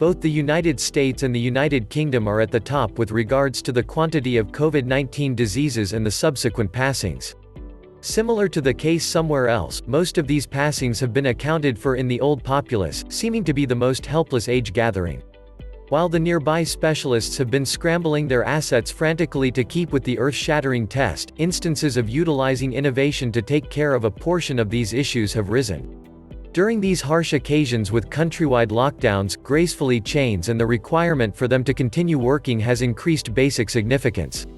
Both the United States and the United Kingdom are at the top with regards to the quantity of COVID-19 diseases and the subsequent passings. Similar to the case somewhere else, most of these passings have been accounted for in the old populace, seeming to be the most helpless age gathering. While the nearby specialists have been scrambling their assets frantically to keep with the earth-shattering test, instances of utilizing innovation to take care of a portion of these issues have risen. During these harsh occasions with countrywide lockdowns, gracefully chains and the requirement for them to continue working has increased basic significance.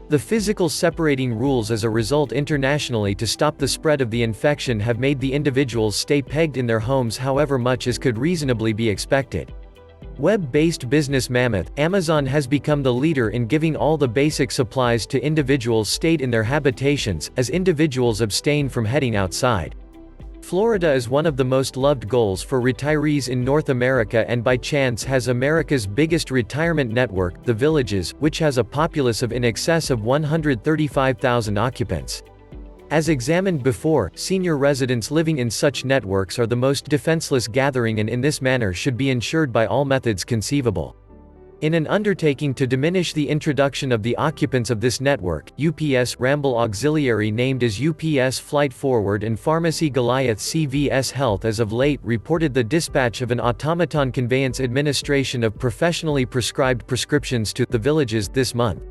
The physical separating rules as a result internationally to stop the spread of the infection have made the individuals stay pegged in their homes however much as could reasonably be expected. Web-based business mammoth, Amazon has become the leader in giving all the basic supplies to individuals stayed in their habitations, as individuals abstain from heading outside. Florida is one of the most loved goals for retirees in North America and by chance has America's biggest retirement network, The Villages, which has a populace of in excess of 135,000 occupants. As examined before, senior residents living in such networks are the most defenseless gathering and in this manner should be ensured by all methods conceivable. In an undertaking to diminish the introduction of the occupants of this network, UPS Ramble Auxiliary named as UPS Flight Forward and Pharmacy Goliath CVS Health as of late reported the dispatch of an automaton conveyance administration of professionally prescribed prescriptions to The Villages this month.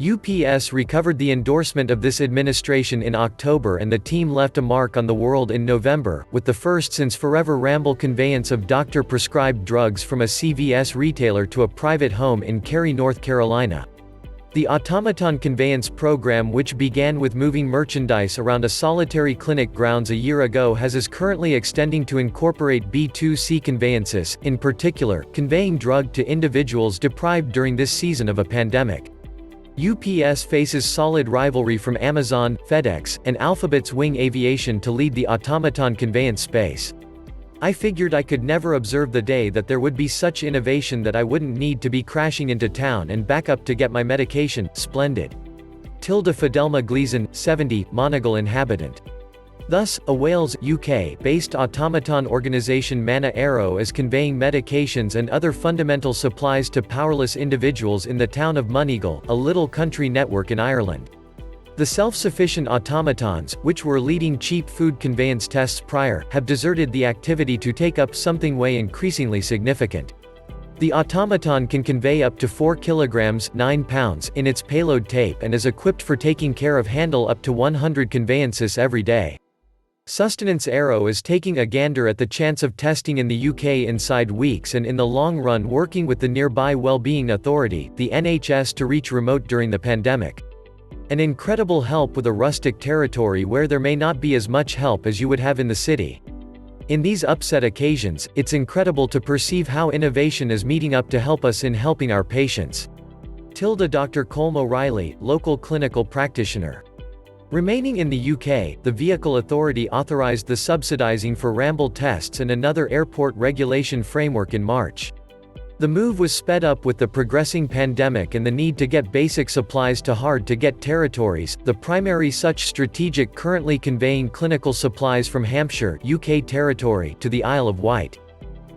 UPS recovered the endorsement of this administration in October and the team left a mark on the world in November, with the first since forever Ramble conveyance of doctor-prescribed drugs from a CVS retailer to a private home in Cary, North Carolina. The automaton conveyance program, which began with moving merchandise around a solitary clinic grounds a year ago, is currently extending to incorporate B2C conveyances, in particular, conveying drug to individuals deprived during this season of a pandemic. UPS faces solid rivalry from Amazon, FedEx, and Alphabet's Wing Aviation to lead the automaton conveyance space. I figured I could never observe the day that there would be such innovation that I wouldn't need to be crashing into town and back up to get my medication. Splendid. Fidelma Gleason, 70, Monagle inhabitant. Thus, a Wales, UK-based automaton organisation Mana Arrow is conveying medications and other fundamental supplies to powerless individuals in the town of Monagle, a little country network in Ireland. The self-sufficient automatons, which were leading cheap food conveyance tests prior, have deserted the activity to take up something way increasingly significant. The automaton can convey up to 4 kilograms 9 pounds in its payload tape and is equipped for taking care of handle up to 100 conveyances every day. Sustenance Arrow is taking a gander at the chance of testing in the UK inside weeks and in the long run working with the nearby Wellbeing Authority, the NHS, to reach remote during the pandemic. An incredible help with a rustic territory where there may not be as much help as you would have in the city. In these upset occasions, it's incredible to perceive how innovation is meeting up to help us in helping our patients. Dr. Colm O'Reilly, local clinical practitioner. Remaining in the UK, the Vehicle Authority authorised the subsidising for Ramble tests and another airport regulation framework in March. The move was sped up with the progressing pandemic and the need to get basic supplies to hard-to-get territories, the primary such strategic currently conveying clinical supplies from Hampshire, UK territory, to the Isle of Wight.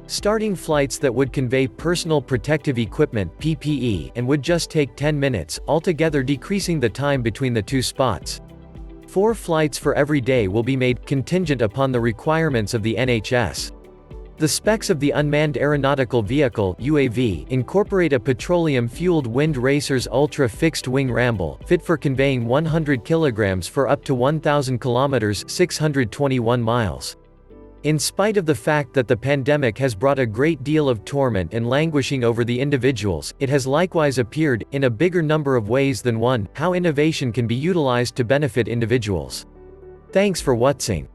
Starting flights that would convey personal protective equipment (PPE) and would just take 10 minutes, altogether decreasing the time between the two spots. 4 flights for every day will be made, contingent upon the requirements of the NHS. The specs of the Unmanned Aeronautical Vehicle (UAV) incorporate a petroleum-fueled Wind Racers Ultra Fixed-Wing Ramble, fit for conveying 100 kilograms for up to 1,000 kilometers (621 miles). In spite of the fact that the pandemic has brought a great deal of torment and languishing over the individuals, it has likewise appeared, in a bigger number of ways than one, how innovation can be utilized to benefit individuals. Thanks for watching.